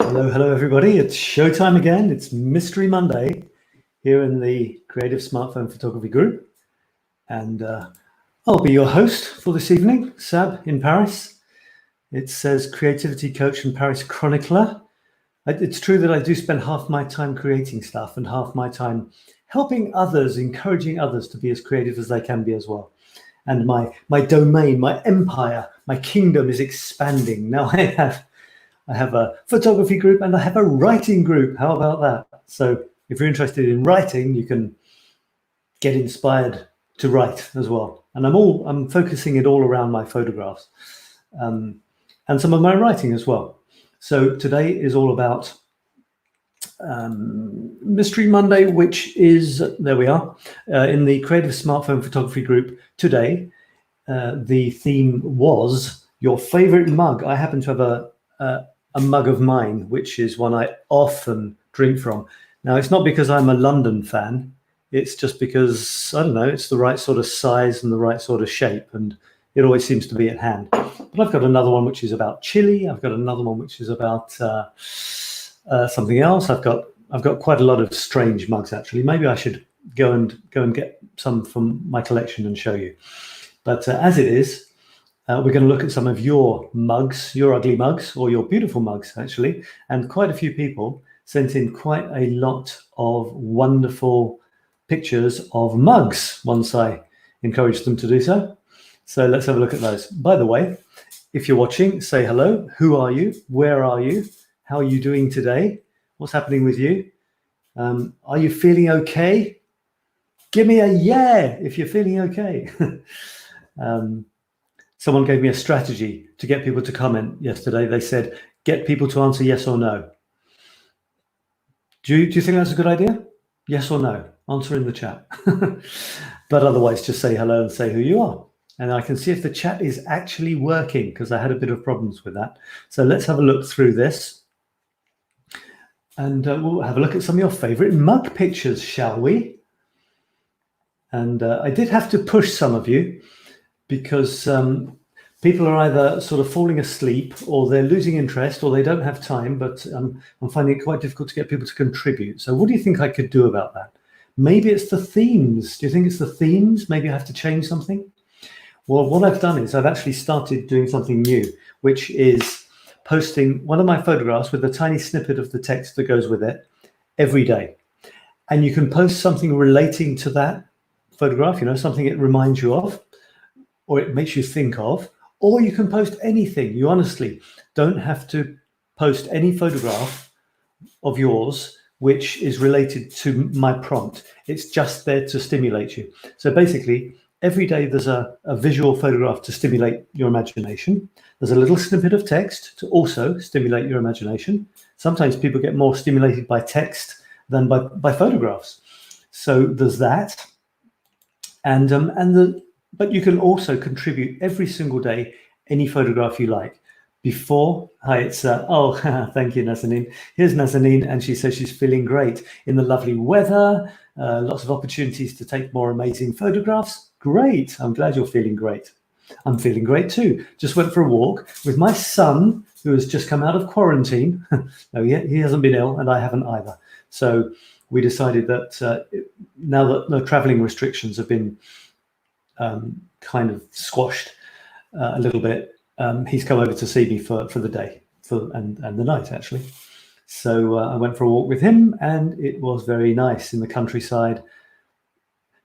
Hello, everybody. It's showtime again. It's Mystery Monday here in the Creative Smartphone Photography group. And I'll be your host for this evening, Sab in Paris. It says creativity coach and Paris chronicler. It's true that I do spend half my time creating stuff and half my time helping others, encouraging others to be as creative as they can be as well. And my domain, my empire, my kingdom is expanding. Now I have a photography group and I have a writing group. How about that? So if you're interested in writing, you can get inspired to write as well. And I'm focusing it all around my photographs and some of my writing as well. So today is all about Mystery Monday, which is, there we are, in the Creative Smartphone Photography group today. The theme was your favorite mug. I happen to have a mug of mine, which is one I often drink from. Now, it's not because I'm a London fan. It's just because, I don't know, it's the right sort of size and the right sort of shape, and it always seems to be at hand. But I've got another one which is about chili. I've got another one which is about something else. I've got quite a lot of strange mugs, actually. Maybe I should go and get some from my collection and show you. But as it is, we're going to look at some of your mugs, your ugly mugs, or your beautiful mugs, actually. And quite a few people sent in quite a lot of wonderful pictures of mugs once I encouraged them to do so. So let's have a look at those. By the way, if you're watching, say hello. Who are you? Where are you? How are you doing today? What's happening with you? Are you feeling okay? Give me a yeah if you're feeling okay. Someone gave me a strategy to get people to comment yesterday. They said, get people to answer yes or no. Do you think that's a good idea? Yes or no? Answer in the chat. But otherwise, just say hello and say who you are. And I can see if the chat is actually working, because I had a bit of problems with that. So let's have a look through this. And we'll have a look at some of your favorite mug pictures, shall we? And I did have to push some of you, because people are either sort of falling asleep or they're losing interest or they don't have time, but I'm finding it quite difficult to get people to contribute. So what do you think I could do about that? Maybe it's the themes. Do you think it's the themes? Maybe I have to change something? Well, what I've done is I've actually started doing something new, which is posting one of my photographs with a tiny snippet of the text that goes with it every day. And you can post something relating to that photograph, you know, something it reminds you of, or it makes you think of, or you can post anything. You honestly don't have to post any photograph of yours which is related to my prompt. It's just there to stimulate you. So basically, every day there's a visual photograph to stimulate your imagination. There's a little snippet of text to also stimulate your imagination. Sometimes people get more stimulated by text than by photographs. So there's that. But you can also contribute every single day any photograph you like. Hi, it's thank you, Nazanin. Here's Nazanin, and she says she's feeling great in the lovely weather, lots of opportunities to take more amazing photographs. Great, I'm glad you're feeling great. I'm feeling great too. Just went for a walk with my son, who has just come out of quarantine. No, he hasn't been ill, and I haven't either. So we decided that now that the traveling restrictions have been kind of squashed a little bit, he's come over to see me for the day and the night, actually. So I went for a walk with him, and it was very nice in the countryside.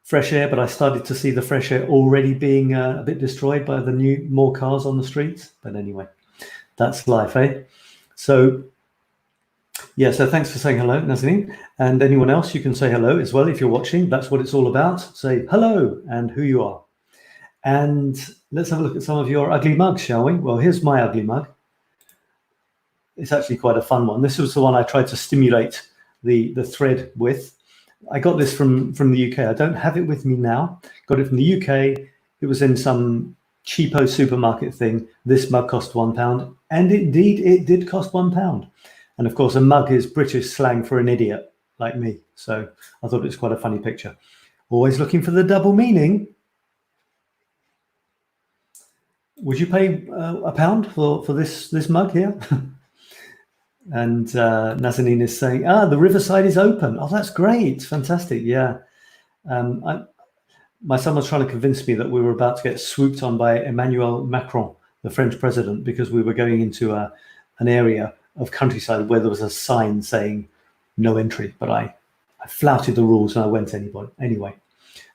Fresh air, but I started to see the fresh air already being a bit destroyed by the more cars on the streets. But anyway, that's life, eh? So yeah, so thanks for saying hello, Nazanin. And anyone else, you can say hello as well if you're watching. That's what it's all about. Say hello and who you are. And let's have a look at some of your ugly mugs, shall we? Well, here's my ugly mug. It's actually quite a fun one. This was the one I tried to stimulate the thread with. I got this from the UK. I don't have it with me now. Got it from the UK. It was in some cheapo supermarket thing. This mug cost £1. And indeed, it did cost £1. And of course, a mug is British slang for an idiot like me. So I thought it was quite a funny picture. Always looking for the double meaning. Would you pay £1 for this mug here? And Nazanin is saying, the riverside is open. Oh, that's great. Fantastic. Yeah. My son was trying to convince me that we were about to get swooped on by Emmanuel Macron, the French president, because we were going into an area of countryside where there was a sign saying no entry. But I flouted the rules and I went anyway.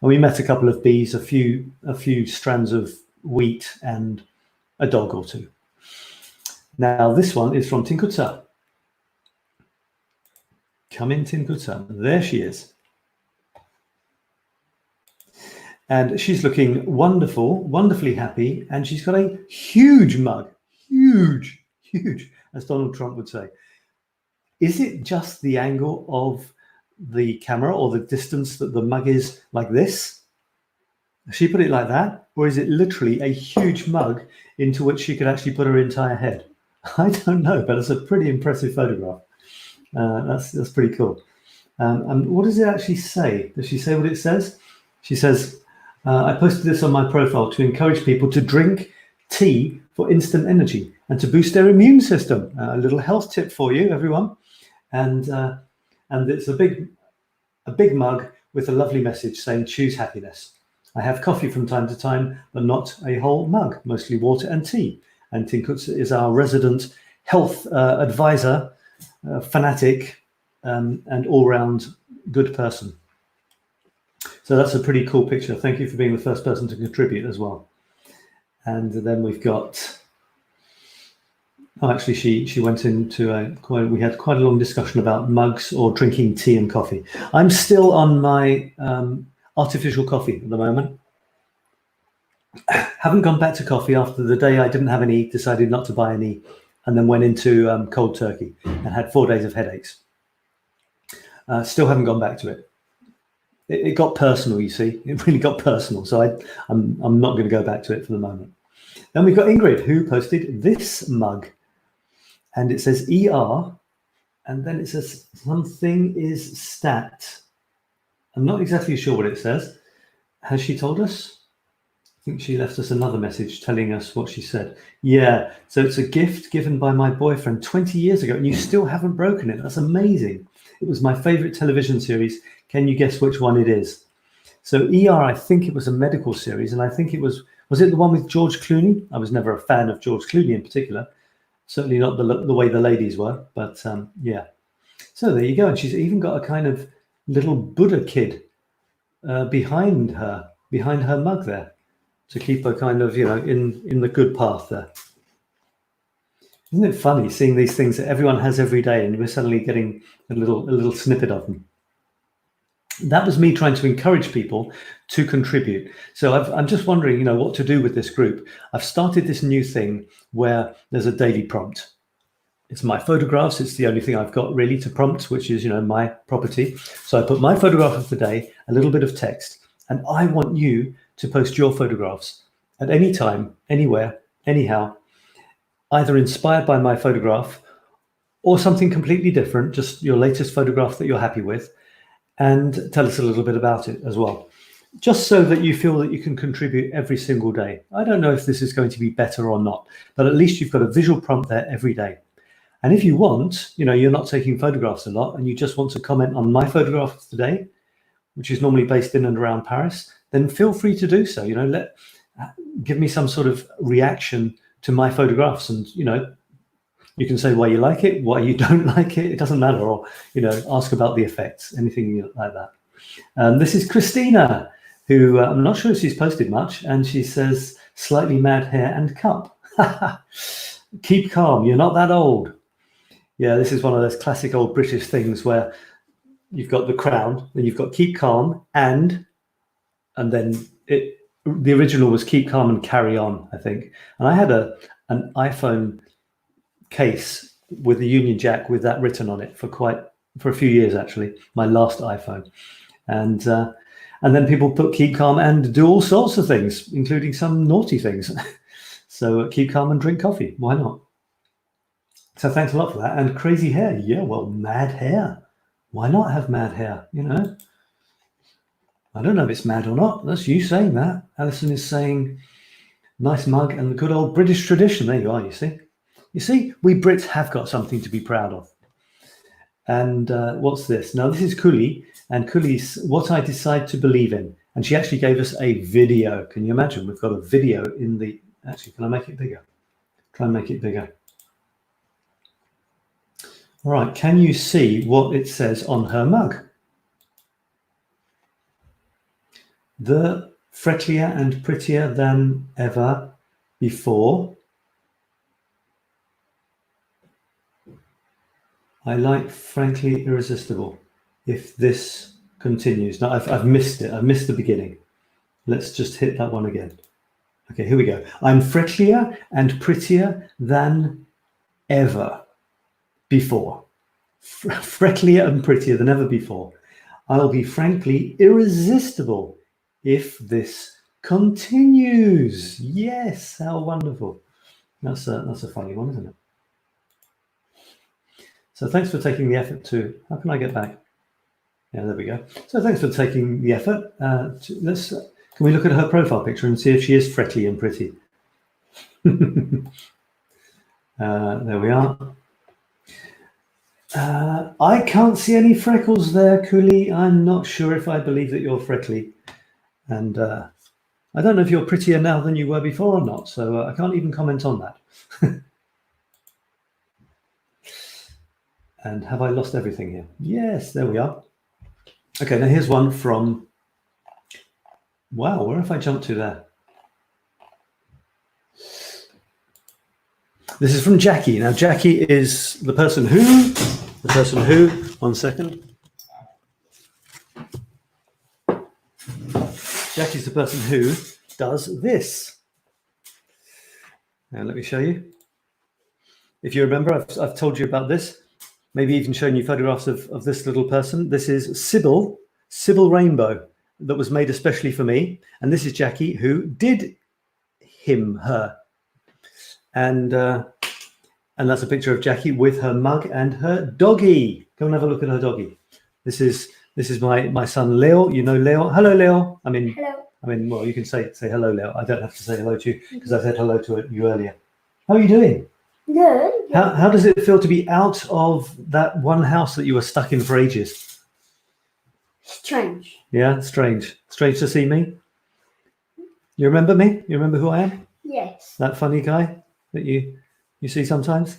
And we met a couple of bees, a few strands of wheat, and a dog or two. Now this one is from 𝗙𝗕𝗓𝗓. Come in, 𝗙𝗕𝗓𝗓. There she is. And she's looking wonderful, wonderfully happy, and she's got a huge mug. Huge, as Donald Trump would say. Is it just the angle of the camera or the distance that the mug is like this? She put it like that? Or is it literally a huge mug into which she could actually put her entire head? I don't know, but it's a pretty impressive photograph. That's pretty cool. And what does it actually say? Does she say what it says? She says, I posted this on my profile to encourage people to drink tea for instant energy and to boost their immune system. A little health tip for you, everyone. And it's a big mug with a lovely message saying, choose happiness. I have coffee from time to time, but not a whole mug, mostly water and tea. And 𝗙𝗕𝗓𝗓 is our resident health advisor, fanatic, and all-round good person. So that's a pretty cool picture. Thank you for being the first person to contribute as well. And then we've got, actually she went into we had quite a long discussion about mugs or drinking tea and coffee. I'm still on my artificial coffee at the moment. Haven't gone back to coffee after the day I didn't have any, decided not to buy any, and then went into cold turkey and had 4 days of headaches. Still haven't gone back to it. It got personal, you see. It really got personal. So I'm not going to go back to it for the moment. Then we've got Ingrid, who posted this mug. And it says ER, and then it says something is stat. I'm not exactly sure what it says. Has she told us? I think she left us another message telling us what she said. Yeah, so it's a gift given by my boyfriend 20 years ago, and you still haven't broken it. That's amazing. It was my favorite television series. Can you guess which one it is? So ER, I think it was a medical series, and I think it was it the one with George Clooney? I was never a fan of George Clooney in particular. Certainly not the way the ladies were, but yeah. So there you go. And she's even got a kind of little Buddha kid behind her mug there, to keep her kind of, in the good path there. Isn't it funny seeing these things that everyone has every day, and we're suddenly getting a little snippet of them? That was me trying to encourage people to contribute. So I'm just wondering, what to do with this group. I've started this new thing where there's a daily prompt. It's my photographs. It's the only thing I've got really to prompt, which is, my property. So I put my photograph of the day, a little bit of text, and I want you to post your photographs at any time, anywhere, anyhow, either inspired by my photograph or something completely different, just your latest photograph that you're happy with, and tell us a little bit about it as well, just so that you feel that you can contribute every single day. I don't know if this is going to be better or not, but at least you've got a visual prompt there every day. And if you want, you're not taking photographs a lot and you just want to comment on my photograph of today, which is normally based in and around Paris, then feel free to do so. Give me some sort of reaction to my photographs, and you can say why you like it, why you don't like it. It doesn't matter. Or ask about the effects, anything like that. This is Christina, who I'm not sure if she's posted much, and she says slightly mad hair and cup. Keep calm. You're not that old. Yeah, this is one of those classic old British things where you've got the crown, then you've got keep calm, and then the original was keep calm and carry on, I think. And I had an iPhone case with the Union Jack with that written on it for a few years, actually, my last iPhone. And then people put keep calm and do all sorts of things, including some naughty things. So keep calm and drink coffee. Why not? So thanks a lot for that. And crazy hair. Yeah, well, mad hair. Why not have mad hair? I don't know if it's mad or not. That's you saying that. Alison is saying, nice mug and the good old British tradition. There you are, you see. You see, we Brits have got something to be proud of. And what's this? Now, this is 𝗂𝗓𝗓, and 𝗂𝗓𝗓's What I Decide to Believe In. And she actually gave us a video. Can you imagine? We've got a video in the... Actually, can I make it bigger? Try and make it bigger. All right, can you see what it says on her mug? The frecklier and prettier than ever before. I like frankly irresistible. If this continues. Now I've missed it. I've missed the beginning. Let's just hit that one again. Okay, here we go. I'm frecklier and prettier than ever before. Frecklier and prettier than ever before. I'll be frankly irresistible if this continues. Yes, how wonderful. That's a funny one, isn't it? So thanks for taking the effort to, how can I get back? Yeah, there we go. So thanks for taking the effort. Can we look at her profile picture and see if she is freckly and pretty? There we are. I can't see any freckles there, 𝗂𝗓𝗓. I'm not sure if I believe that you're freckly. And I don't know if you're prettier now than you were before or not, so I can't even comment on that. And have I lost everything here? Yes, there we are. Okay, now here's one from... Wow, where have I jumped to there? This is from Jackie. Now, Jackie is the person who... One second. Jackie's the person who does this. Now, let me show you. If you remember, I've told you about this. Maybe even shown you photographs of this little person. This is Sybil Rainbow, that was made especially for me. And this is Jackie, who did her. And that's a picture of Jackie with her mug and her doggy. Come and have a look at her doggy. This is my son Leo. You know Leo. Hello, Leo. Hello. Well, you can say hello, Leo. I don't have to say hello to you because I said hello to you earlier. How are you doing? Good. How does it feel to be out of that one house that you were stuck in for ages? Strange. Yeah, strange. Strange to see me. You remember me? You remember who I am? Yes. That funny guy that you see sometimes?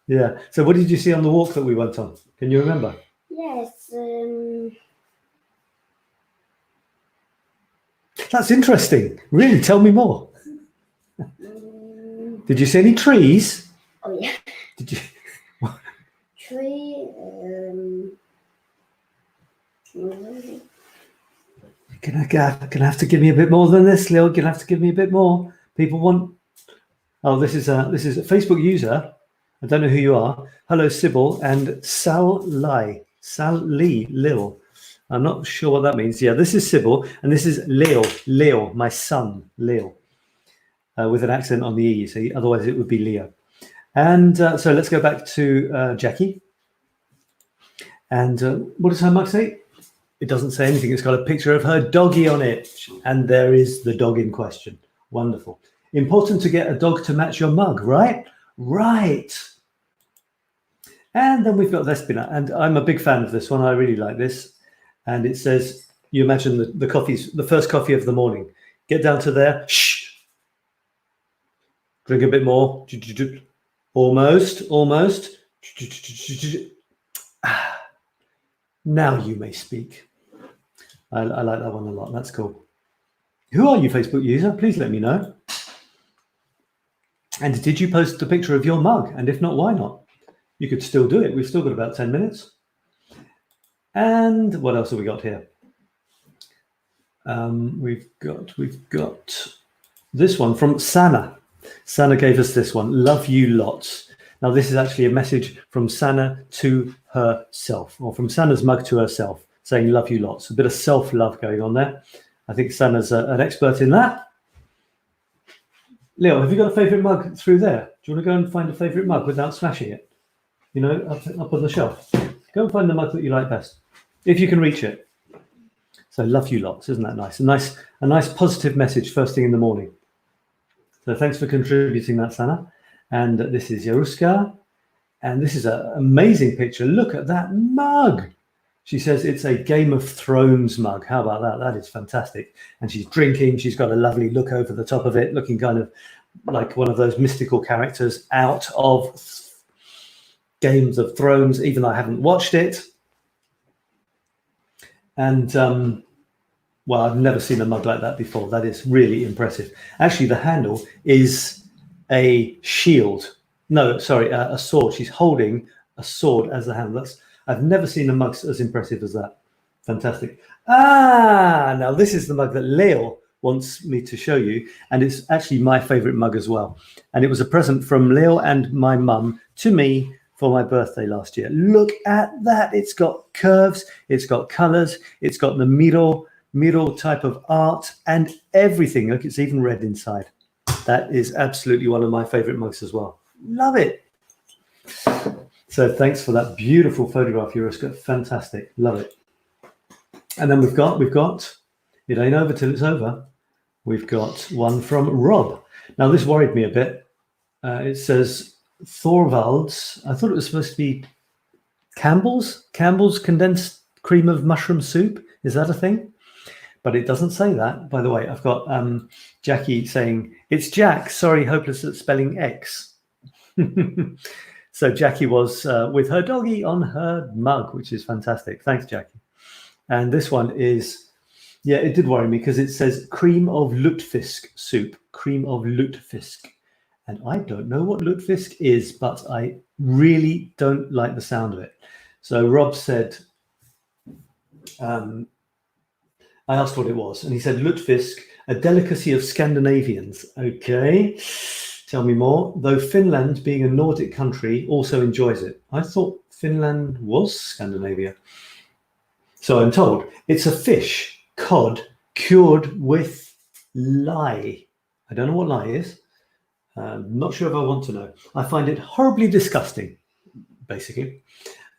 Yeah. So what did you see on the walk that we went on? Can you remember? Yes. That's interesting. Really, tell me more. Did you see any trees? Oh yeah. Did you? Tree. You're gonna have to give me a bit more than this, Leo. You're gonna have to give me a bit more. People want. Oh, this is a Facebook user. I don't know who you are. Hello, Sybil and 𝗓𝗓𝗓𝗓 Lil. I'm not sure what that means. Yeah, this is Sybil and this is Leo, my son, Leo, with an accent on the E. You see, otherwise it would be Leo. And so let's go back to Jackie. And what does her mug say? It doesn't say anything. It's got a picture of her doggy on it. And there is the dog in question. Wonderful. Important to get a dog to match your mug, right? Right. And then we've got 𝗧𝗢𝗓𝗗𝗓. And I'm a big fan of this one. I really like this. And it says, you imagine the first coffee of the morning. Get down to there. Shh. Drink a bit more. Almost. Now you may speak. I like that one a lot. That's cool. Who are you, Facebook user? Please let me know. And did you post a picture of your mug? And if not, why not? You could still do it. We've still got about 10 minutes. And what else have we got here? We've got this one from Sanna. Sanna gave us this one. Love you lots. Now, this is actually a message from Sanna to herself, or from Sanna's mug to herself, saying love you lots. A bit of self-love going on there. I think Sanna's an expert in that. Leo, have you got a favourite mug through there? Do you want to go and find a favourite mug without smashing it? You know, up on the shelf. Go and find the mug that you like best, if you can reach it. So love you lots, isn't that nice? A nice positive message first thing in the morning. So thanks for contributing that, Sanna. And this is 𝗧𝗢𝗓𝗓. And this is an amazing picture. Look at that mug. She says it's a Game of Thrones mug. How about that? That is fantastic. And she's drinking. She's got a lovely look over the top of it, looking kind of like one of those mystical characters out of Games of Thrones, even though I haven't watched it. And, well, I've never seen a mug like that before. That is really impressive. Actually, the handle is a shield. No, sorry, a sword. She's holding a sword as the handle. I've never seen a mug as impressive as that. Fantastic. Now this is the mug that Leo wants me to show you, and it's actually my favorite mug as well. And it was a present from Leo and my mum to me for my birthday last year. Look at that. It's got curves, it's got colors, it's got the mural type of art and everything. Look, it's even red inside. That is absolutely one of my favorite mugs as well. Love it. So thanks for that beautiful photograph, 𝗧𝗢𝗓𝗓. Fantastic. Love it. And then we've got, it ain't over till it's over. We've got one from Rob. Now this worried me a bit. It says 𝗧𝗢𝗓𝗓𝗓. I thought it was supposed to be Campbell's condensed cream of mushroom soup. Is that a thing? But it doesn't say that. By the way, I've got Jackie saying, it's Jack. Sorry, hopeless at spelling X. So Jackie was with her doggy on her mug, which is fantastic. Thanks, Jackie. And this one is, yeah, it did worry me because it says cream of lutefisk soup, cream of lutefisk. And I don't know what lutefisk is, but I really don't like the sound of it. So Rob said, I asked what it was, and he said lutefisk, a delicacy of Scandinavians. Okay. Tell me more. Though Finland, being a Nordic country, also enjoys it. I thought Finland was Scandinavia. So I'm told it's a fish, cod, cured with lye. I don't know what lye is. Not sure if I want to know. I find it horribly disgusting, basically.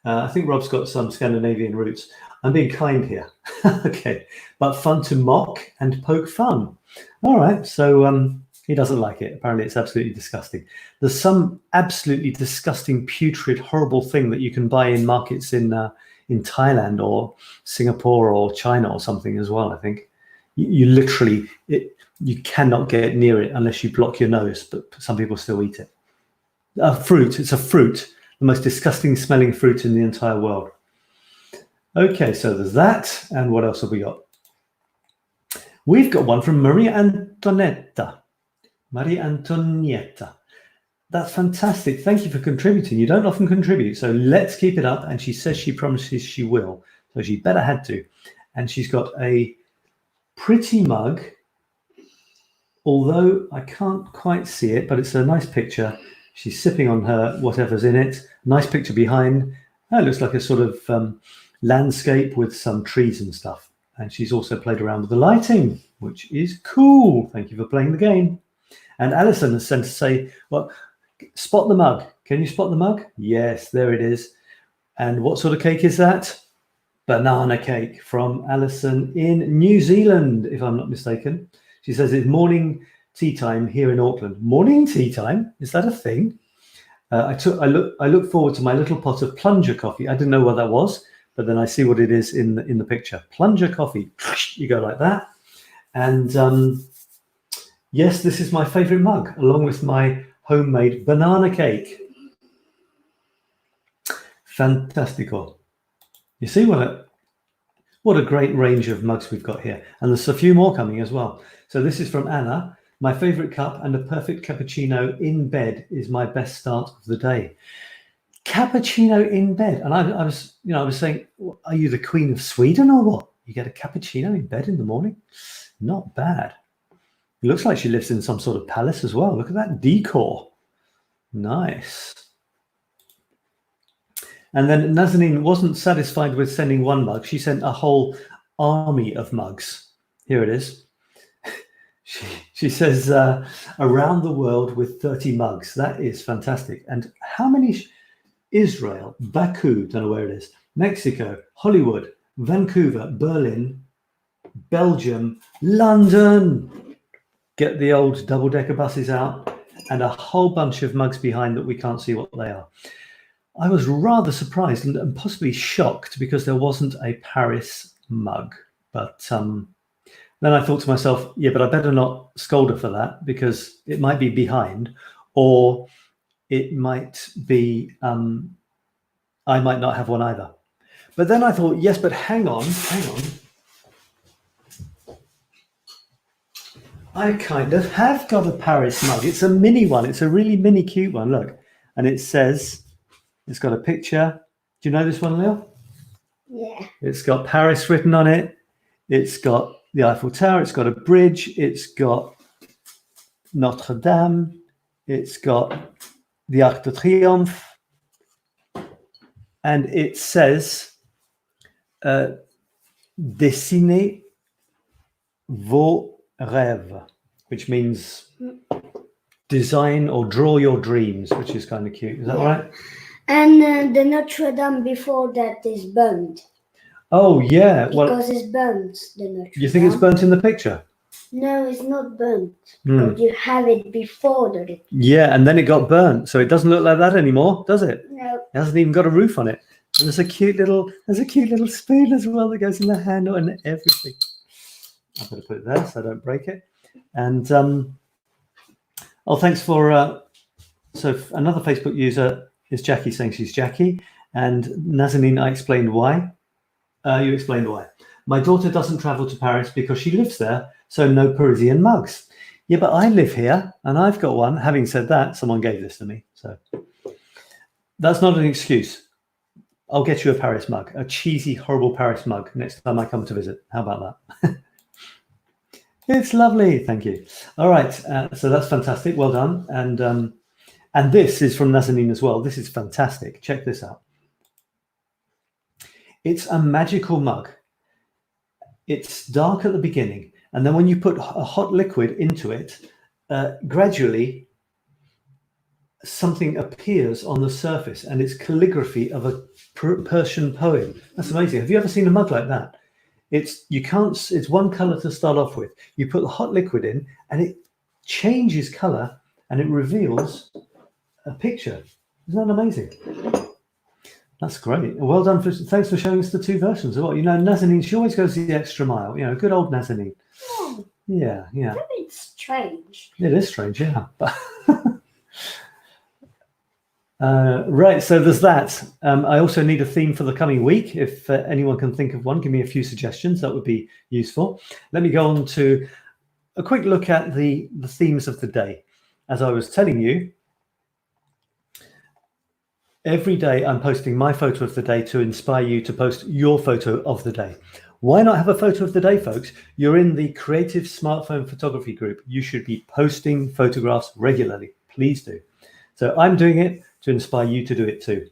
I think Rob's got some Scandinavian roots. I'm being kind here. Okay. But fun to mock and poke fun. All right. So, he doesn't like it. Apparently it's absolutely disgusting. There's some absolutely disgusting, putrid, horrible thing that you can buy in markets in Thailand or Singapore or China or something as well, I think. You literally, you cannot get near it unless you block your nose, but some people still eat it. Fruit, it's a fruit, the most disgusting smelling fruit in the entire world. Okay, so there's that. And what else have we got? We've got one from Maria Antonietta. Maria Antonietta. That's fantastic. Thank you for contributing. You don't often contribute, so let's keep it up. And she says she promises she will, so she better had to. And she's got a pretty mug, although I can't quite see it, but it's a nice picture. She's sipping on her whatever's in it. Nice picture behind. It looks like a sort of landscape with some trees and stuff. And she's also played around with the lighting, which is cool. Thank you for playing the game. And Alison has sent to say, well, spot the mug. Can you spot the mug? Yes, there it is. And what sort of cake is that? Banana cake from Alison in New Zealand, if I'm not mistaken. She says it's morning tea time here in Auckland. Morning tea time? Is that a thing? I look forward to my little pot of plunger coffee. I didn't know what that was, but then I see what it is in the picture. Plunger coffee. You go like that. And yes, this is my favorite mug, along with my homemade banana cake. Fantastico. You see what a great range of mugs we've got here. And there's a few more coming as well. So this is from Anna. My favorite cup and a perfect cappuccino in bed is my best start of the day. Cappuccino in bed. And I was saying, are you the Queen of Sweden or what? You get a cappuccino in bed in the morning? Not bad. It looks like she lives in some sort of palace as well. Look at that decor. Nice. And then Nazanin wasn't satisfied with sending one mug. She sent a whole army of mugs. Here it is. She says, around the world with 30 mugs. That is fantastic. And how many? Israel, Baku, don't know where it is, Mexico, Hollywood, Vancouver, Berlin, Belgium, London. Get the old double-decker buses out and a whole bunch of mugs behind that we can't see what they are. I was rather surprised and possibly shocked because there wasn't a Paris mug. But then I thought to myself, yeah, but I better not scold her for that because it might be behind, or it might be, I might not have one either. But then I thought, yes, but hang on. I kind of have got a Paris mug. It's a mini one. It's a really mini cute one. Look, and it says, it's got a picture. Do you know this one, Leo? Yeah. It's got Paris written on it. It's got the Eiffel Tower. It's got a bridge. It's got Notre Dame. It's got the Arc de Triomphe. And it says, dessiner vos rêves, which means design or draw your dreams, which is kind of cute. Is that right? And the Notre Dame before that is burned. Oh, yeah. Because it's burnt, the Notre Dame. You think it's burnt in the picture? No, it's not burnt. But you have it before the ritual. Yeah, and then it got burnt. So it doesn't look like that anymore, does it? No. It hasn't even got a roof on it. And there's a cute little spoon as well that goes in the handle and everything. I'm going to put it there so I don't break it. And thanks for so another Facebook user is Jackie saying she's Jackie, and Nazanin, I explained why. You explained why. My daughter doesn't travel to Paris because she lives there, so no Parisian mugs. Yeah, but I live here and I've got one. Having said that, someone gave this to me, so that's not an excuse. I'll get you a Paris mug, a cheesy, horrible Paris mug next time I come to visit. How about that? It's lovely, thank you. All right, so that's fantastic. Well done. And this is from Nazanin as well. This is fantastic. Check this out. It's a magical mug. It's dark at the beginning, and then when you put a hot liquid into it, gradually something appears on the surface, and it's calligraphy of a Persian poem. That's amazing. Have you ever seen a mug like that? It's one color to start off with. You put the hot liquid in, and it changes color, and it reveals a picture. Isn't that amazing? That's great. Well done. Thanks for showing us the two versions of what you know. Nazanin, she always goes the extra mile. You know, good old Nazanin. Oh, Yeah. it's strange. It is strange, yeah. Right, so there's that. I also need a theme for the coming week. If anyone can think of one, give me a few suggestions. That would be useful. Let me go on to a quick look at the themes of the day. As I was telling you, every day I'm posting my photo of the day to inspire you to post your photo of the day. Why not have a photo of the day, folks? You're in the Creative Smartphone Photography group. You should be posting photographs regularly. Please do. So I'm doing it to inspire you to do it too.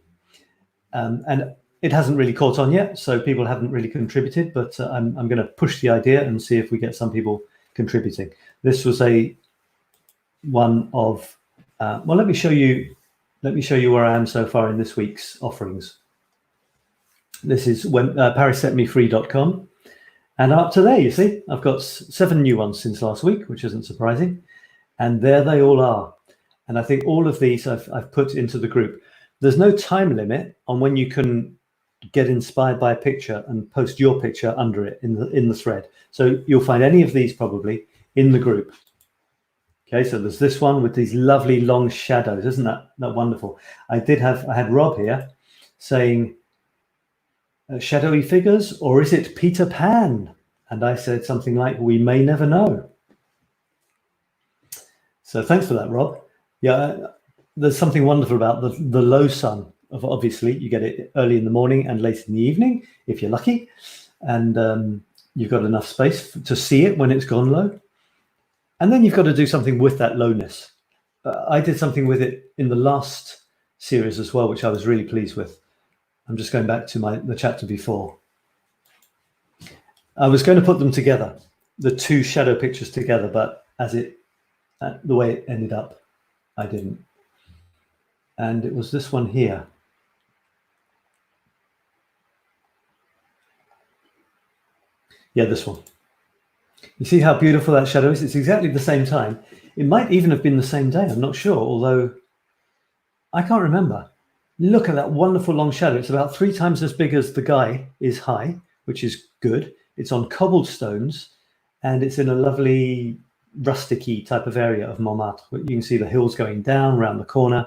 And it hasn't really caught on yet, so people haven't really contributed, but I'm going to push the idea and see if we get some people contributing. This was one of, well, let me show you where I am so far in this week's offerings. This is when parissetmefree.com, and up to there, you see, I've got 7 new ones since last week, which isn't surprising, and there they all are. And I think all of these I've put into the group. There's no time limit on when you can get inspired by a picture and post your picture under it in the thread. So you'll find any of these probably in the group. Okay, so there's this one with these lovely long shadows. Isn't that wonderful? I had Rob here saying, shadowy figures, or is it Peter Pan? And I said something like, we may never know. So thanks for that, Rob. Yeah, there's something wonderful about the low sun. Obviously, you get it early in the morning and late in the evening, if you're lucky. And you've got enough space to see it when it's gone low. And then you've got to do something with that lowness. I did something with it in the last series as well, which I was really pleased with. I'm just going back to the chapter before. I was going to put them together, the two shadow pictures together, but the way it ended up, I didn't. And it was this one here. Yeah, this one. You see how beautiful that shadow is? It's exactly the same time. It might even have been the same day. I'm not sure, although I can't remember. Look at that wonderful long shadow. It's about 3 times as big as the guy is high, which is good. It's on cobblestones, and it's in a lovely rustic-y type of area of Montmartre. You can see the hills going down around the corner.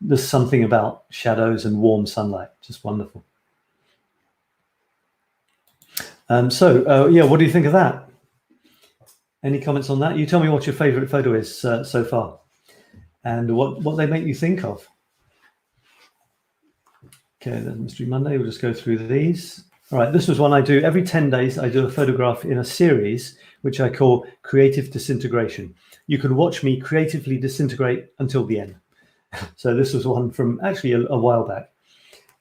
There's something about shadows and warm sunlight, just wonderful. Yeah, what do you think of that? Any comments on that? You tell me what your favorite photo is so far, and what they make you think of. Okay, then Mystery Monday, we'll just go through these. All right, this was one I do every 10 days. I do a photograph in a series, which I call Creative Disintegration. You can watch me creatively disintegrate until the end. So this was one from actually a while back.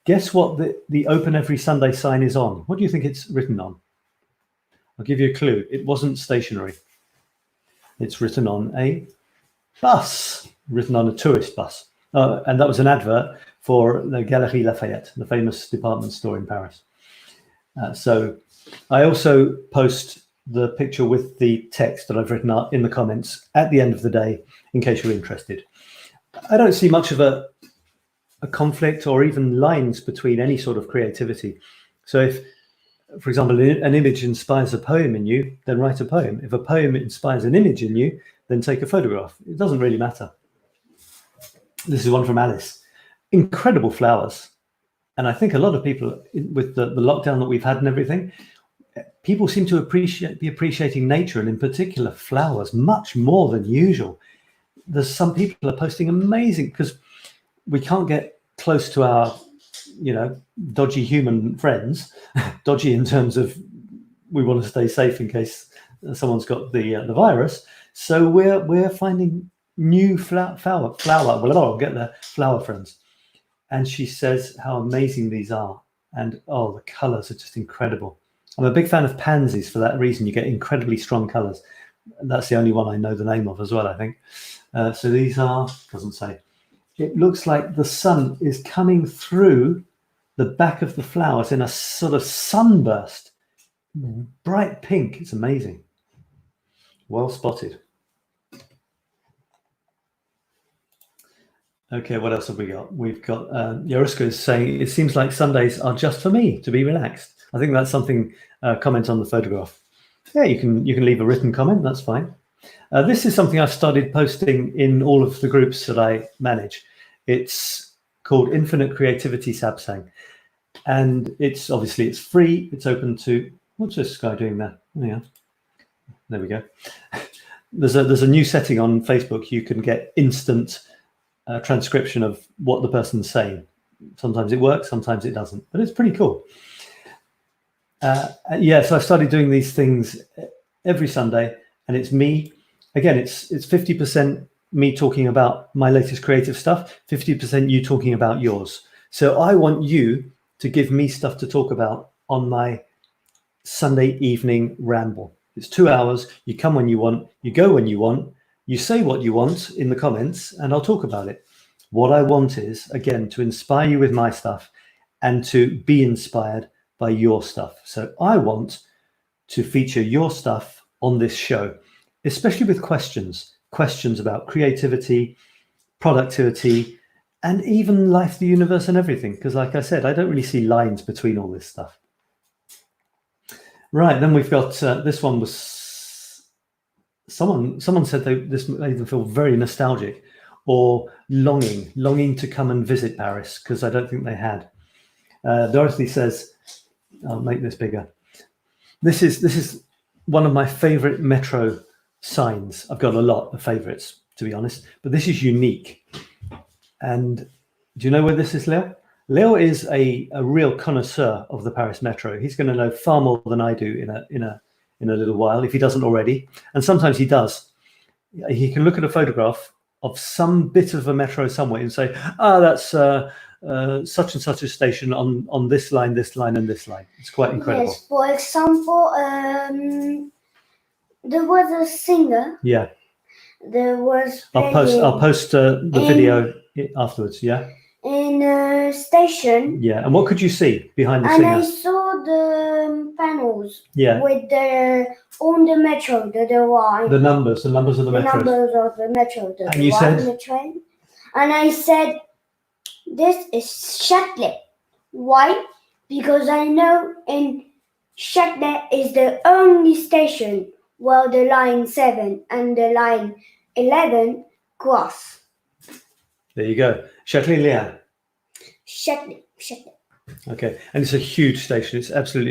Guess what the Open Every Sunday sign is on? What do you think it's written on? I'll give you a clue. It wasn't stationary. It's written on a bus, written on a tourist bus. And that was an advert for the Galeries Lafayette, the famous department store in Paris. So I also post the picture with the text that I've written out in the comments at the end of the day, in case you're interested. I don't see much of a conflict or even lines between any sort of creativity. So if, for example, an image inspires a poem in you, then write a poem. If a poem inspires an image in you, then take a photograph. It doesn't really matter. This is one from Alice. Incredible flowers. And I think a lot of people, with the lockdown that we've had and everything, people seem to be appreciating nature, and in particular flowers, much more than usual. There's some people are posting amazing, because we can't get close to our, dodgy human friends, dodgy in terms of we want to stay safe in case someone's got the virus. So we're finding new flower friends. And she says how amazing these are. And oh, the colors are just incredible. I'm a big fan of pansies for that reason. You get incredibly strong colors. That's the only one I know the name of as well, I think. So these are, doesn't say. It looks like the sun is coming through the back of the flowers in a sort of sunburst. Bright pink. It's amazing. Well spotted. Okay, what else have we got? We've got Yaruska is saying, it seems like Sundays are just for me to be relaxed. I think that's something, comment on the photograph. Yeah, you can leave a written comment, that's fine. This is something I've started posting in all of the groups that I manage. It's called Infinite Creativity 𝗧𝗢𝗓. And it's free, it's open to, what's this guy doing there? Oh, yeah. There we go. There's a new setting on Facebook. You can get instant transcription of what the person's saying. Sometimes it works, sometimes it doesn't, but it's pretty cool. Yeah, so I started doing these things every Sunday, and it's me. Again, it's 50% me talking about my latest creative stuff, 50% you talking about yours. So I want you to give me stuff to talk about on my Sunday evening ramble. It's 2 hours. You come when you want, you go when you want, you say what you want in the comments, and I'll talk about it. What I want is, again, to inspire you with my stuff and to be inspired by your stuff. So I want to feature your stuff on this show, especially with questions about creativity, productivity, and even life, the universe, and everything. Because like I said, I don't really see lines between all this stuff. Right, then we've got, this one was, someone said this made them feel very nostalgic or longing to come and visit Paris, because I don't think they had. Dorothy says, I'll make this bigger. This is one of my favorite metro signs. I've got a lot of favorites, to be honest, but this is unique. And do you know where this is, Leo? Leo is a real connoisseur of the Paris metro. He's going to know far more than I do in a little while, if he doesn't already. And sometimes he does. He can look at a photograph of some bit of a metro somewhere and say, that's such and such a station on this line, and this line. It's quite incredible. Yes, for example, there was a singer. Yeah. There was. I'll post the video afterwards. Yeah. in a station. Yeah, and what could you see behind the And singer? I saw the panels. Yeah. With on the metro, the one. The numbers of the metro. The numbers of the metro, And you said? The train. And I said, this is 𝗧𝗢𝗘𝗕𝗢𝗢𝗞. Why? Because I know in 𝗧𝗢𝗘 is the only station where the line 7 and the line 11 cross. There you go. 𝗧𝗢𝗘𝗕𝗢𝗢𝗞. 𝗧𝗢𝗘𝗕𝗢𝗢𝗔. Okay, and it's a huge station. It's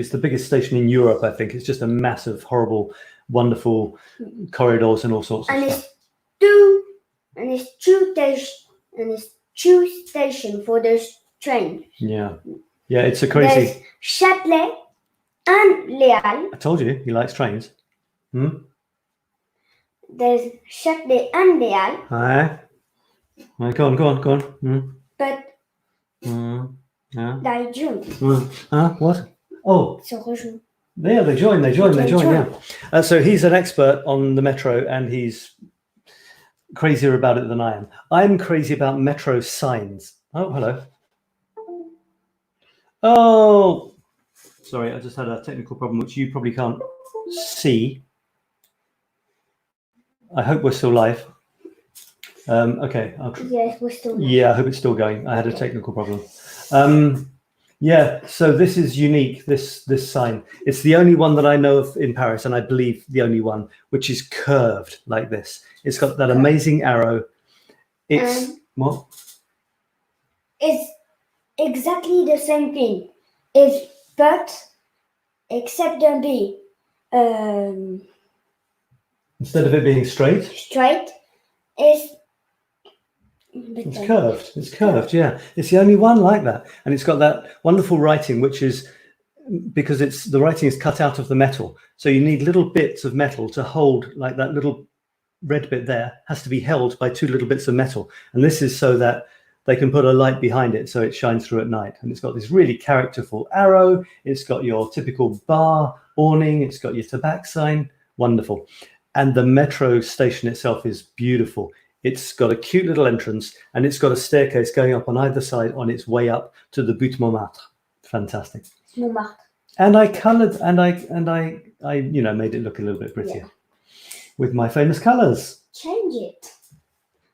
the biggest station in Europe, I think. It's just a massive, horrible, wonderful corridors and all sorts of stuff. It's two station for the train. Yeah, it's a crazy. There's 𝗧𝗢𝗘 and 𝗂𝗚𝗓. I told you he likes trains. There's 𝗧𝗢𝗘 and 𝗂𝗚𝗓. Hi. Go on. But they jump. What? Oh. Se rejoint. Yeah, they join. Yeah. So he's an expert on the metro, and he's crazier about it than I am. I'm crazy about metro signs. Oh, hello. Oh, sorry, I just had a technical problem which you probably can't see. I hope we're still live. Okay. Yes, we're still live. Yeah, I hope it's still going. I had a technical problem. Yeah, so this is unique, this sign. It's the only one that I know of in Paris, and I believe the only one, which is curved like this. It's got that amazing arrow. It's what? It's exactly the same thing. It's but except the B. Instead of it being straight, it's curved. It's curved, yeah. It's the only one like that. And it's got that wonderful writing, which is because the writing is cut out of the metal. So you need little bits of metal to hold, like that little red bit there has to be held by two little bits of metal. And this is so that they can put a light behind it so it shines through at night. And it's got this really characterful arrow. It's got your typical bar awning. It's got your tobacco sign. Wonderful. And the metro station itself is beautiful. It's got a cute little entrance, and it's got a staircase going up on either side on its way up to the Butte Montmartre. Fantastic. Montmartre. And I coloured, and I made it look a little bit prettier with my famous colours. Change it.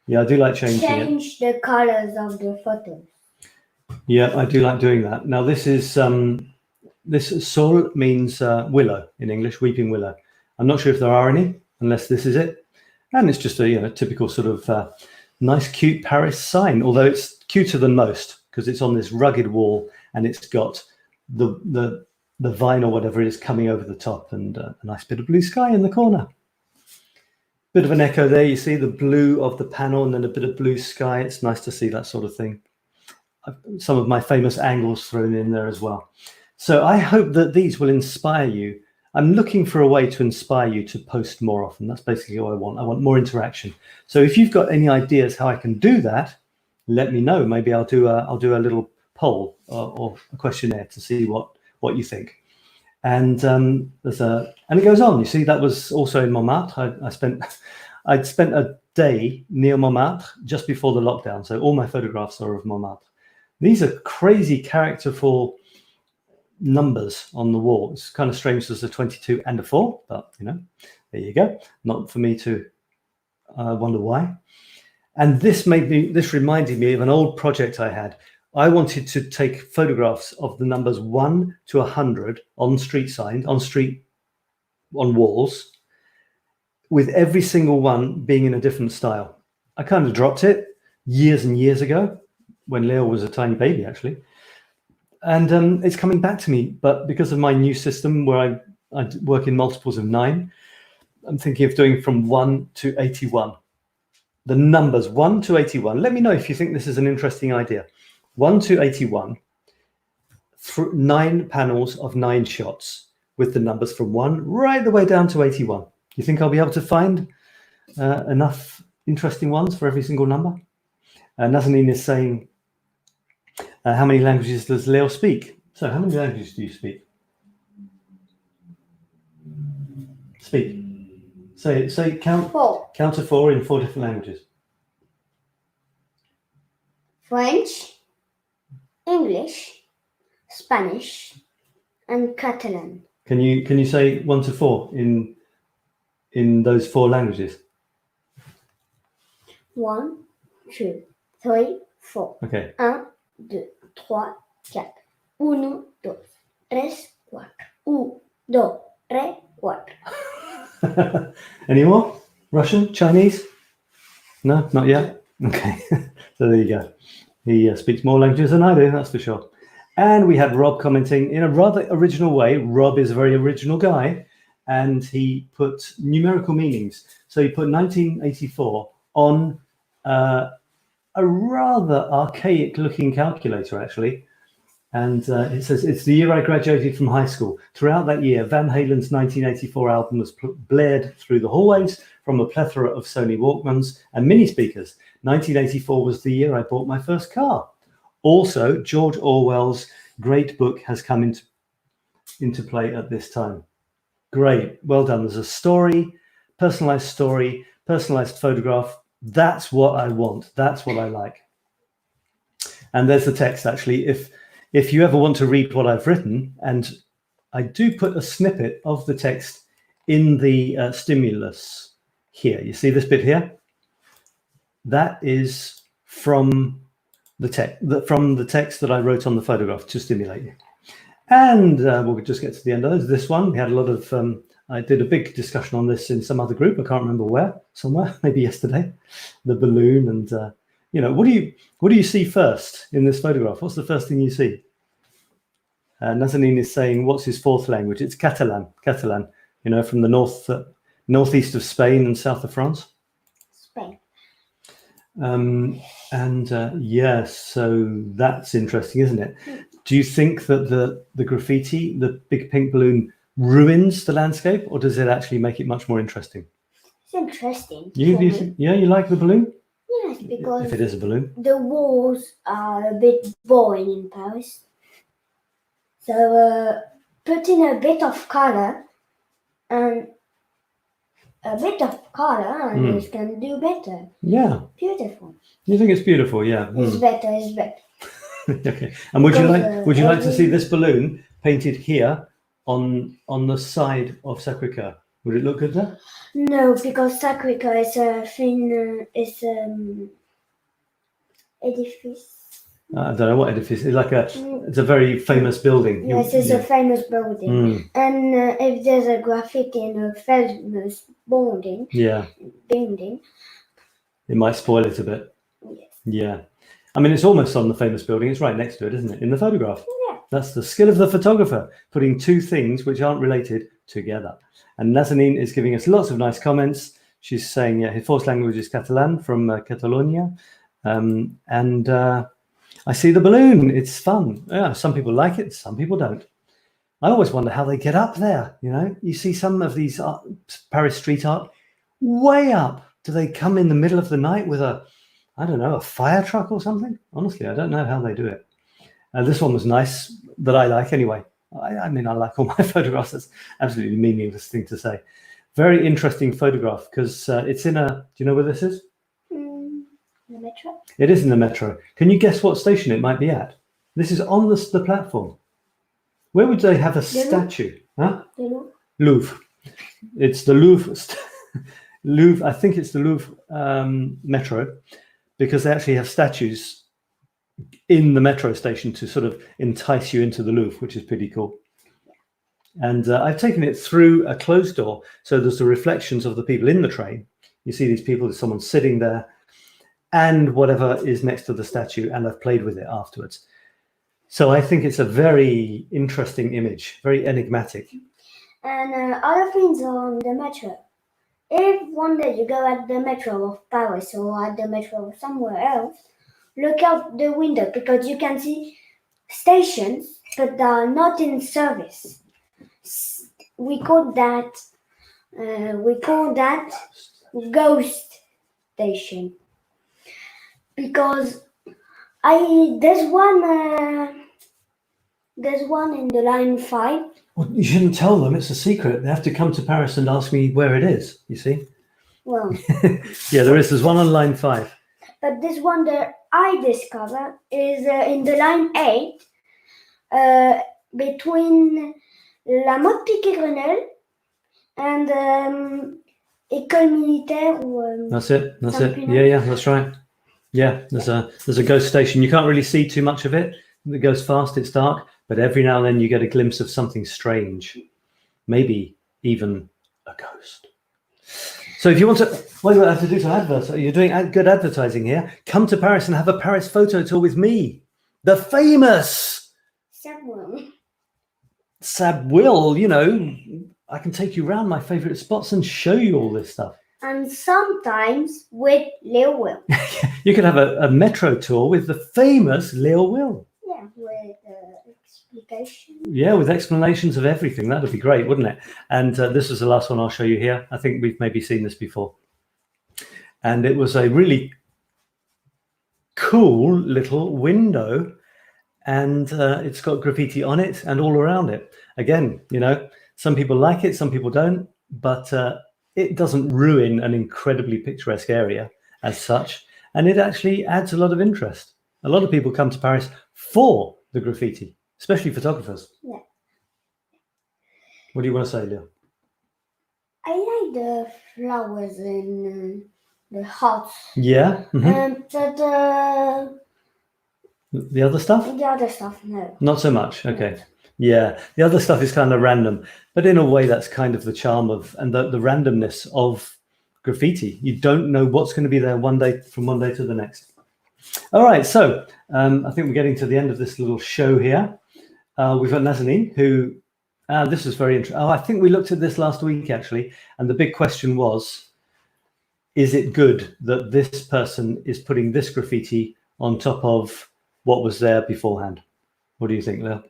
Yeah, I do like changing it. Change the colours of the photos. Yeah, I do like doing that. Now this is this 𝗬𝗓 means willow in English, weeping willow. I'm not sure if there are any, unless this is it. And it's just a typical sort of nice, cute Paris sign, although it's cuter than most because it's on this rugged wall and it's got the vine or whatever it is coming over the top, and a nice bit of blue sky in the corner. Bit of an echo there. You see the blue of the panel and then a bit of blue sky. It's nice to see that sort of thing. Some of my famous angles thrown in there as well. So I hope that these will inspire you. I'm looking for a way to inspire you to post more often. That's basically what I want. I want more interaction. So if you've got any ideas how I can do that, let me know. Maybe I'll do a little poll or a questionnaire to see what you think. And and it goes on. You see, that was also in Montmartre. I'd spent a day near Montmartre just before the lockdown. So all my photographs are of Montmartre. These are crazy, characterful numbers on the wall. It's kind of strange there's a 22 and a 4, but there you go. Not for me to wonder why. And this reminded me of an old project I had. I wanted to take photographs of the numbers 1 to 100 on street signs, on walls, with every single one being in a different style. I kind of dropped it years and years ago when Leo was a tiny baby, actually. And it's coming back to me, but because of my new system where I work in multiples of 9, I'm thinking of doing from 1 to 81. The numbers 1 to 81. Let me know if you think this is an interesting idea. 1 to 81, 9 panels of 9 shots with the numbers from 1 right the way down to 81. You think I'll be able to find enough interesting ones for every single number? Nazanin is saying, how many languages does Leo speak? So how many languages do you speak? Speak. Say count. 4. Count to 4 in 4 different languages. French, English, Spanish, and Catalan. Can you say 1 to 4 in those 4 languages? 1, 2, 3, 4. Okay. 1, 2, 3, 4. 1, 2, 3, 4. 1, 2, 3, 4. Any more? Russian? Chinese? No, not yet? Okay. So there you go. He speaks more languages than I do, that's for sure. And we had Rob commenting in a rather original way. Rob is a very original guy, and he put numerical meanings. So he put 1984 on a rather archaic looking calculator, actually. And it says, it's the year I graduated from high school. Throughout that year, Van Halen's 1984 album was blared through the hallways from a plethora of Sony Walkmans and mini speakers. 1984 was the year I bought my first car. Also, George Orwell's great book has come into play at this time. Great, well done. There's a story, personalized photograph. That's what I want. That's what I like. And there's the text, actually. If you ever want to read what I've written, and I do put a snippet of the text in the stimulus here. You see this bit here? That is from the text that I wrote on the photograph to stimulate you. And we'll just get to the end of those. This one, we had a lot of, I did a big discussion on this in some other group. I can't remember where, somewhere, maybe yesterday. The balloon and, you know, what do you see first in this photograph? What's the first thing you see? Nazanin is saying, what's his 4th language? It's Catalan, you know, from the northeast of Spain and south of France. Spain. Yes, so that's interesting, isn't it? Do you think that the graffiti, the big pink balloon, ruins the landscape, or does it actually make it much more interesting? It's interesting. Yeah, you like the balloon? Yes, because if it is a balloon, the walls are a bit boring in Paris. So putting a bit of color and it can do better. Yeah. Beautiful. You think it's beautiful? Yeah. It's better. It's better. Okay. And would you like to see this balloon painted here on the side of 𝗧𝗢𝗘𝗕𝗓? Would it look good there? No, because 𝗧𝗢𝗘𝗕𝗓 is a thing. It's edifice. I don't know what edifice. It's a very famous building. Yes, it's a famous building. And if there's a graffiti in a famous building, it might spoil it a bit. Yes. Yeah. I mean, it's almost on the famous building. It's right next to it, isn't it? In the photograph. Yeah. That's the skill of the photographer, putting 2 things which aren't related together. And Nazanin is giving us lots of nice comments. She's saying, yeah, his 4th language is Catalan from Catalonia. I see the balloon. It's fun. Yeah, some people like it, some people don't. I always wonder how they get up there. You know, you see some of these Paris street art way up. Do they come in the middle of the night with a fire truck or something? Honestly, I don't know how they do it. This one was nice, that I like anyway. I mean, I like all my photographs. That's absolutely meaningless thing to say. Very interesting photograph because it's in a. Do you know where this is? The metro? It is in the metro. Can you guess what station it might be at? This is on the platform. Where would they have a statue? Huh? Louvre. It's the Louvre. Louvre. I think it's the Louvre metro, because they actually have statues in the metro station to sort of entice you into the Louvre, which is pretty cool. And I've taken it through a closed door, so there's the reflections of the people in the train. You see these people, there's someone sitting there, and whatever is next to the statue, and I've played with it afterwards. So I think it's a very interesting image, very enigmatic. And other things on the metro. If one day you go at the metro of Paris or at the metro of somewhere else, look out the window because you can see stations but they are not in service. We call that ghost station. Because there's one in the line 5. Well, you shouldn't tell them. It's a secret. They have to come to Paris and ask me where it is. You see? Well, yeah, there is. There's one on line 5. But this one that I discovered is in the line 8, between 𝗓𝗏𝗡𝗕𝗓𝗏𝗧𝗏 and école militaire. That's it. That's it. something Yeah, like yeah, that's right. Yeah, there's a ghost station. You can't really see too much of it. It goes fast. It's dark, but every now and then you get a glimpse of something strange, maybe even a ghost. So if you want to, what do I have to do to advertise? You're doing good advertising here. Come to Paris and have a Paris photo tour with me, the famous 𝗓𝗛𝗡. You know, I can take you around my favorite spots and show you all this stuff. And sometimes with 𝗓𝗛𝗡𝗓. You could have a metro tour with the famous 𝗓𝗛𝗡𝗓. Yeah, with explication. Yeah, with explanations of everything. That would be great, wouldn't it? And this is the last one I'll show you here. I think we've maybe seen this before. And it was a really cool little window, and it's got graffiti on it and all around it. Again, you know, some people like it, some people don't, but it doesn't ruin an incredibly picturesque area as such, and it actually adds a lot of interest. A lot of people come to Paris for the graffiti, especially photographers. Yeah. What do you want to say, Leo? I like the flowers in the hearts. Yeah. Mm-hmm. But The other stuff? the other stuff, no. Not so much. Okay. Yeah, the other stuff is kind of random, but in a way that's kind of the charm of and the randomness of graffiti. You don't know what's going to be there from one day to the next. All right, so I think we're getting to the end of this little show here. We've got Nazanin, who this is very interesting. Oh, I think we looked at this last week actually, and the big question was, is it good that this person is putting this graffiti on top of what was there beforehand? What do you think, Leo?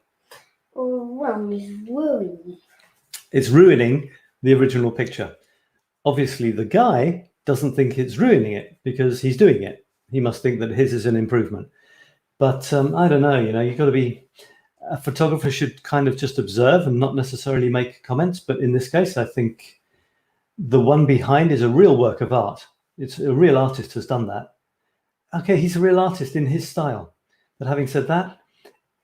Well, it's ruining. It's ruining the original picture. Obviously, the guy doesn't think it's ruining it because he's doing it. He must think that his is an improvement. But I don't know, you know, you've got to be, a photographer should kind of just observe and not necessarily make comments. But in this case, I think the one behind is a real work of art. It's a real artist has done that. Okay, he's a real artist in his style. But having said that,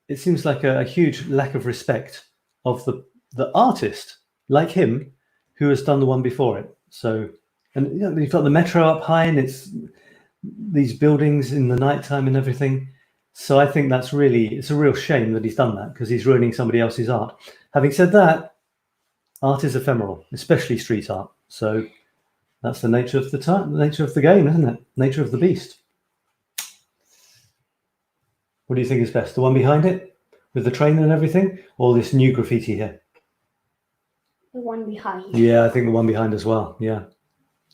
it seems like a huge lack of respect of the artist like him who has done the one before it. So, and you know, you've got the metro up high and it's these buildings in the nighttime and everything. So I think it's a real shame that he's done that because he's ruining somebody else's art. Having said that, art is ephemeral, especially street art. So that's the nature of the nature of the game, isn't it? Nature of the beast. What do you think is best? The one behind it with the train and everything, or this new graffiti here? The one behind. Yeah, I think the one behind as well. Yeah.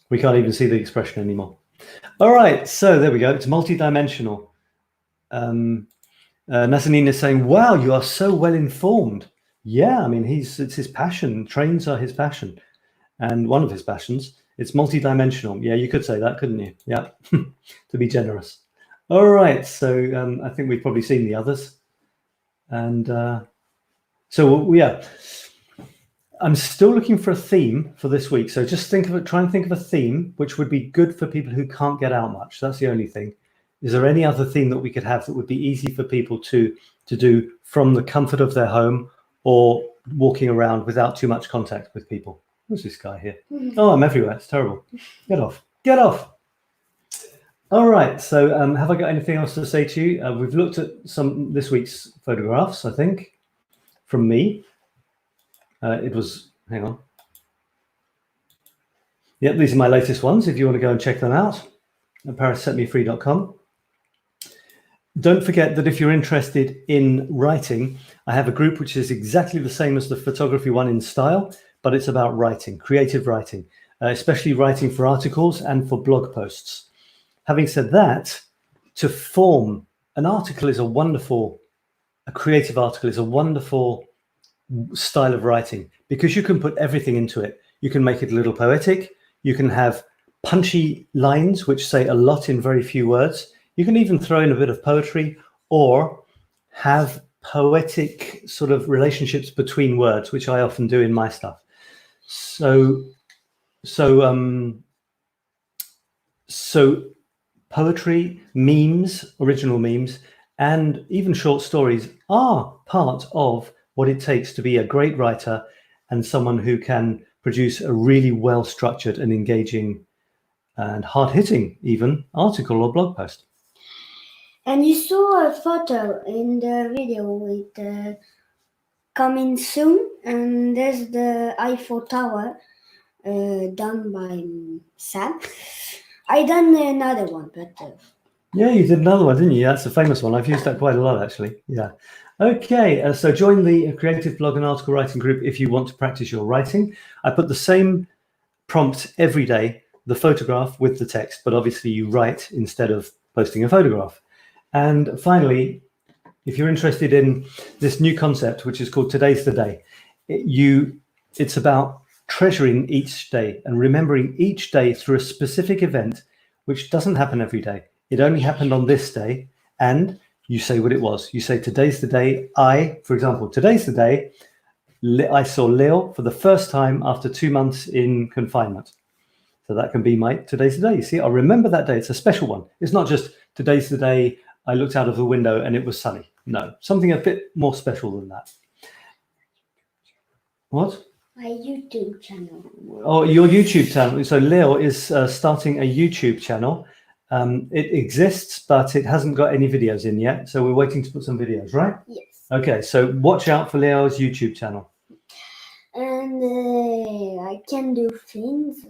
We can't even see the expression anymore. All right. So there we go. It's multi-dimensional. Nazanin is saying, wow, you are so well informed. Yeah, I mean, it's his passion. Trains are his passion. And one of his passions, it's multi-dimensional. Yeah, you could say that, couldn't you? Yeah, to be generous. All right, so I think we've probably seen the others. And so, yeah, I'm still looking for a theme for this week. So just try and think of a theme which would be good for people who can't get out much. That's the only thing. Is there any other theme that we could have that would be easy for people to do from the comfort of their home or walking around without too much contact with people? Who's this guy here? Oh, I'm everywhere. It's terrible. Get off. Get off. All right. So have I got anything else to say to you? We've looked at some this week's photographs, I think, from me. It was, hang on. Yep, these are my latest ones. If you want to go and check them out at parissetmefree.com. Don't forget that if you're interested in writing, I have a group which is exactly the same as the photography one in style, but it's about writing, creative writing, especially writing for articles and for blog posts. Having said that, to form an article is a creative article is a wonderful style of writing because you can put everything into it. You can make it a little poetic. You can have punchy lines which say a lot in very few words. You can even throw in a bit of poetry or have poetic sort of relationships between words, which I often do in my stuff. So poetry, memes, original memes, and even short stories are part of what it takes to be a great writer and someone who can produce a really well-structured and engaging and hard-hitting even article or blog post. And you saw a photo in the video with coming soon, and there's the Eiffel Tower done by Sam. I done another one, but yeah, you did another one, didn't you? That's a famous one. I've used that quite a lot, actually. Yeah. Okay, so join the creative blog and article writing group if you want to practice your writing. I put the same prompt every day, the photograph with the text, but obviously you write instead of posting a photograph. And finally, if you're interested in this new concept, which is called Today's the Day, it's about treasuring each day and remembering each day through a specific event, which doesn't happen every day. It only happened on this day, and you say what it was. You say, today's the day for example, today's the day I saw Leo for the first time after 2 months in confinement. So that can be today's the day. You see, I'll remember that day. It's a special one. It's not just today's the day I looked out of the window and it was sunny. No, something a bit more special than that. What? my YouTube channel. Oh, your YouTube channel. So Leo is starting a YouTube channel. It exists, but it hasn't got any videos in yet. So we're waiting to put some videos, right? Yes. Okay, so watch out for Leo's YouTube channel. And I can do things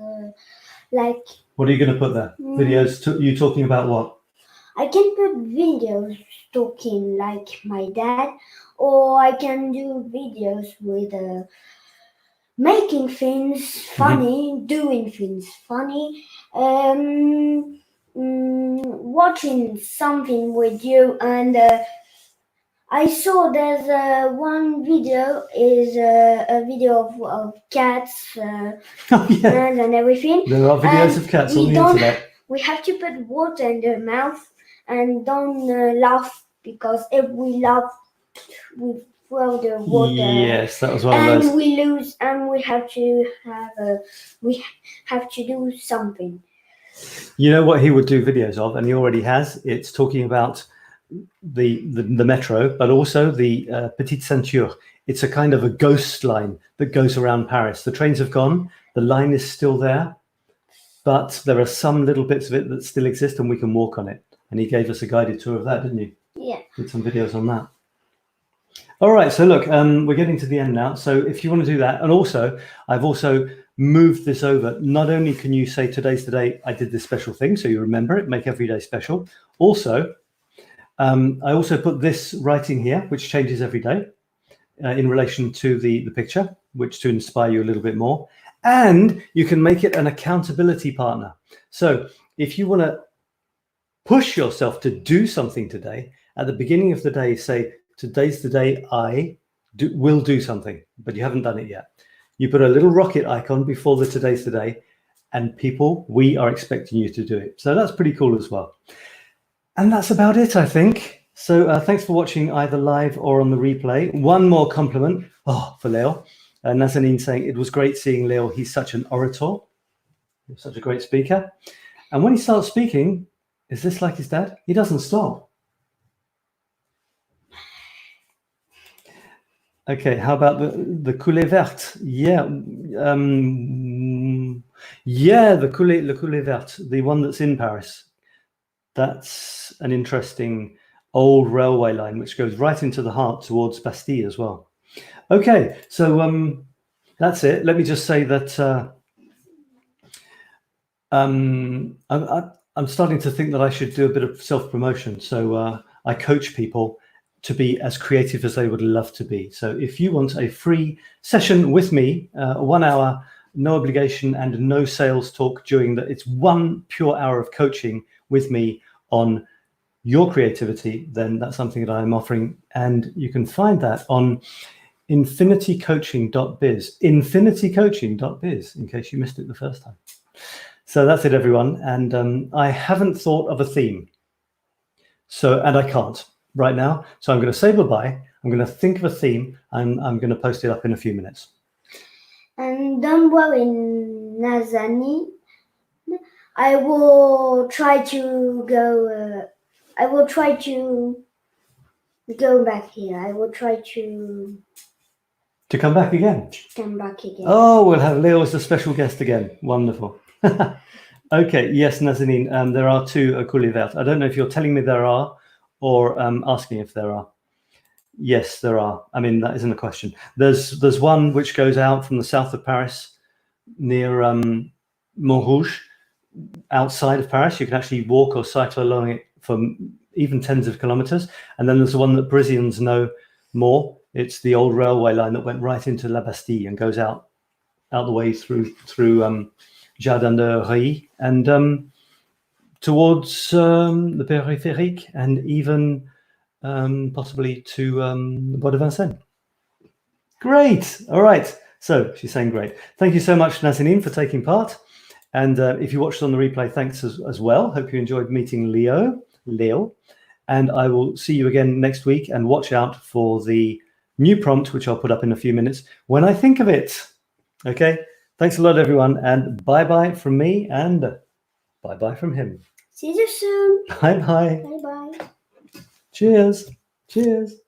like... What are you going to put there? Videos, you talking about what? I can put videos talking like my dad, or I can do videos with making things funny, doing things funny, watching something with you. And I saw there's one video is a video of cats and everything. There are videos of cats on the internet. We have to put water in their mouth and don't laugh, because if we laugh, we throw the water. Yes, that was one of those. And we lose, and we have to do something. You know what he would do videos of, and he already has? It's talking about the metro, but also the Petite Ceinture. It's a kind of a ghost line that goes around Paris. The trains have gone, the line is still there, but there are some little bits of it that still exist and we can walk on it. And he gave us a guided tour of that, didn't you? Yeah. Did some videos on that. All right, so look, we're getting to the end now. So if you want to do that, and also, I've also moved this over. Not only can you say today's the day I did this special thing, so you remember it, make every day special. Also, I also put this writing here, which changes every day in relation to the picture, which to inspire you a little bit more. And you can make it an accountability partner. So if you want to push yourself to do something today, at the beginning of the day, say, today's the day I will do something, but you haven't done it yet. You put a little rocket icon before the today's the day, and we are expecting you to do it. So that's pretty cool as well. And that's about it, I think. So thanks for watching either live or on the replay. One more compliment for Leo. Nazanin saying, it was great seeing Leo. He's such an orator. He's such a great speaker. And when he starts speaking, is this like his dad? He doesn't stop. Okay, how about the 𝗓𝗓𝗡 verte? Yeah, yeah, the 𝗓𝗓𝗡 verte, the one that's in Paris. That's an interesting old railway line which goes right into the heart towards Bastille as well. Okay, so that's it. Let me just say that I'm starting to think that I should do a bit of self-promotion. So I coach people to be as creative as they would love to be. So if you want a free session with me, 1 hour, no obligation and no sales talk during it's 1 pure hour of coaching with me on your creativity, then that's something that I'm offering. And you can find that on infinitycoaching.biz, infinitycoaching.biz, in case you missed it the first time. So that's it, everyone. And I haven't thought of a theme. And I can't right now. So I'm going to say goodbye. I'm going to think of a theme and I'm going to post it up in a few minutes. And don't worry, Nazanin. I will try to go. I will try to go back here. I will try to come back again. come back again. Oh, we'll have Leo as a special guest again. Wonderful. Okay, yes, Nazanin, there are 2 𝗓𝗓𝗡𝗓 vert. I don't know if you're telling me there are or asking if there are. Yes, there are. I mean, that isn't a question. There's one which goes out from the south of Paris near Montrouge, outside of Paris. You can actually walk or cycle along it for even tens of kilometers. And then there's the one that Parisians know more. It's the old railway line that went right into La Bastille and goes out the way through 𝗪𝗓𝗓𝗓𝗓 and towards the périphérique and even possibly to �13𝗏𝗏𝗏. Great. All right. So she's saying great. Thank you so much, Nazanin, for taking part. And if you watched on the replay, thanks as well. Hope you enjoyed meeting Leo. And I will see you again next week. And watch out for the new prompt, which I'll put up in a few minutes when I think of it. Okay. Thanks a lot, everyone. And bye-bye from me and bye-bye from him. See you soon. Bye-bye. Bye-bye. Cheers. Cheers.